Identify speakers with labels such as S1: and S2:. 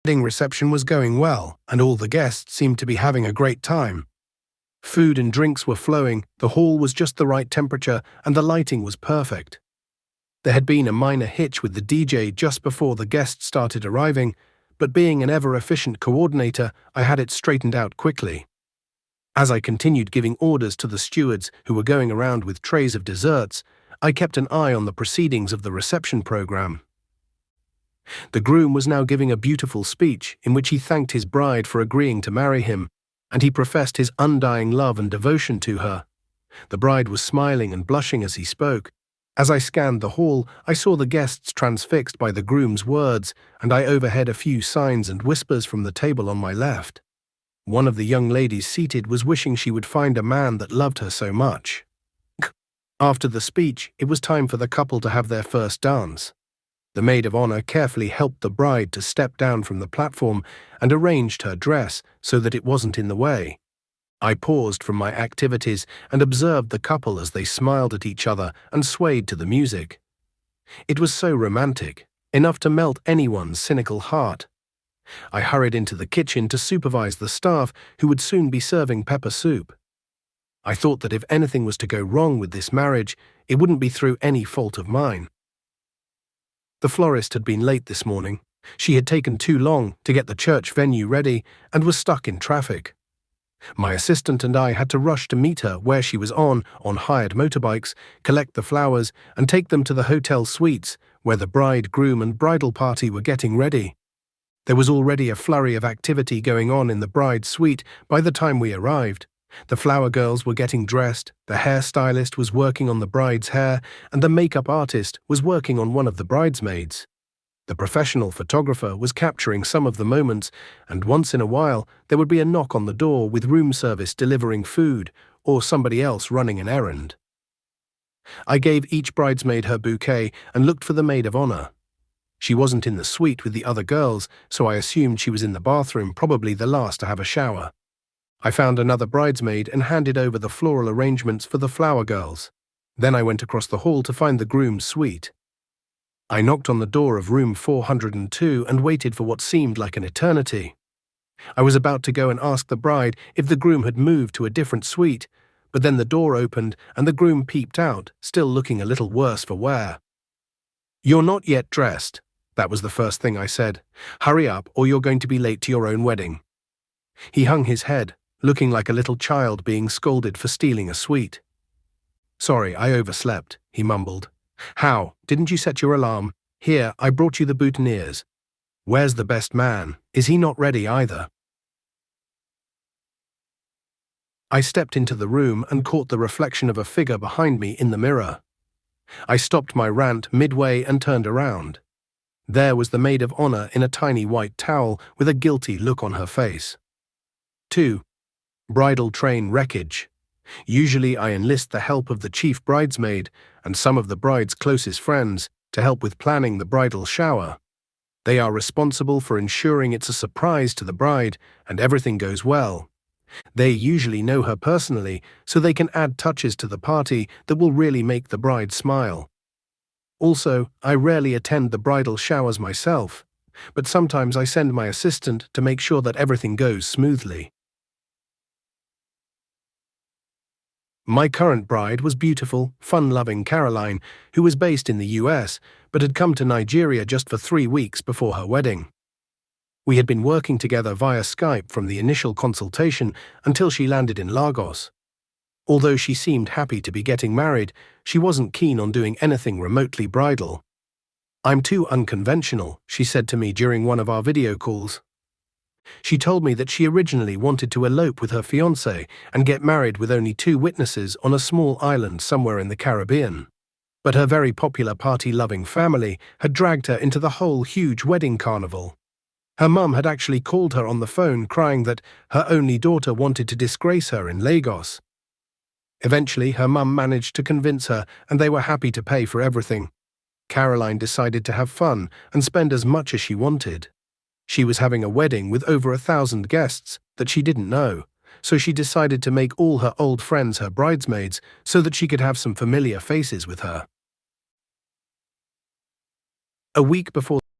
S1: wedding reception was going well, and all the guests seemed to be having a great time. Food and drinks were flowing, the hall was just the right temperature, and the lighting was perfect. There had been a minor hitch with the DJ just before the guests started arriving, but being an ever-efficient coordinator, I had it straightened out quickly. As I continued giving orders to the stewards who were going around with trays of desserts, I kept an eye on the proceedings of the reception program. The groom was now giving a beautiful speech in which he thanked his bride for agreeing to marry him, and he professed his undying love and devotion to her. The bride was smiling and blushing as he spoke. As I scanned the hall, I saw the guests transfixed by the groom's words, and I overheard a few signs and whispers from the table on my left. One of the young ladies seated was wishing she would find a man that loved her so much. After the speech, it was time for the couple to have their first dance. The maid of honor carefully helped the bride to step down from the platform and arranged her dress so that it wasn't in the way. I paused from my activities and observed the couple as they smiled at each other and swayed to the music. It was so romantic, enough to melt anyone's cynical heart. I hurried into the kitchen to supervise the staff who would soon be serving pepper soup. I thought that if anything was to go wrong with this marriage, it wouldn't be through any fault of mine. The florist had been late this morning. She had taken too long to get the church venue ready and was stuck in traffic. My assistant and I had to rush to meet her where she was on hired motorbikes, collect the flowers, and take them to the hotel suites where the bride, groom, and bridal party were getting ready. There was already a flurry of activity going on in the bride's suite by the time we arrived. The flower girls were getting dressed, the hairstylist was working on the bride's hair, and the makeup artist was working on one of the bridesmaids. The professional photographer was capturing some of the moments, and once in a while there would be a knock on the door with room service delivering food or somebody else running an errand. I gave each bridesmaid her bouquet and looked for the maid of honor. She wasn't in the suite with the other girls, so I assumed she was in the bathroom, probably the last to have a shower. I found another bridesmaid and handed over the floral arrangements for the flower girls. Then I went across the hall to find the groom's suite. I knocked on the door of room 402 and waited for what seemed like an eternity. I was about to go and ask the bride if the groom had moved to a different suite, but then the door opened and the groom peeped out, still looking a little worse for wear. "You're not yet dressed," that was the first thing I said. "Hurry up or you're going to be late to your own wedding." He hung his head, looking like a little child being scolded for stealing a sweet. "Sorry, I overslept," he mumbled. "How? Didn't you set your alarm? Here, I brought you the boutonnieres. Where's the best man? Is he not ready either?" I stepped into the room and caught the reflection of a figure behind me in the mirror. I stopped my rant midway and turned around. There was the maid of honor in a tiny white towel with a guilty look on her face. 2. Bridal train wreckage. Usually I enlist the help of the chief bridesmaid and some of the bride's closest friends to help with planning the bridal shower. They are responsible for ensuring it's a surprise to the bride and everything goes well. They usually know her personally, so they can add touches to the party that will really make the bride smile. Also, I rarely attend the bridal showers myself, but sometimes I send my assistant to make sure that everything goes smoothly. My current bride was beautiful, fun-loving Caroline, who was based in the US, but had come to Nigeria just for 3 weeks before her wedding. We had been working together via Skype from the initial consultation until she landed in Lagos. Although she seemed happy to be getting married, she wasn't keen on doing anything remotely bridal. "I'm too unconventional," she said to me during one of our video calls. She told me that she originally wanted to elope with her fiancé and get married with only 2 witnesses on a small island somewhere in the Caribbean. But her very popular party-loving family had dragged her into the whole huge wedding carnival. Her mum had actually called her on the phone crying that her only daughter wanted to disgrace her in Lagos. Eventually, her mum managed to convince her and they were happy to pay for everything. Caroline decided to have fun and spend as much as she wanted. She was having a wedding with over 1,000 guests that she didn't know, so she decided to make all her old friends her bridesmaids so that she could have some familiar faces with her. A week before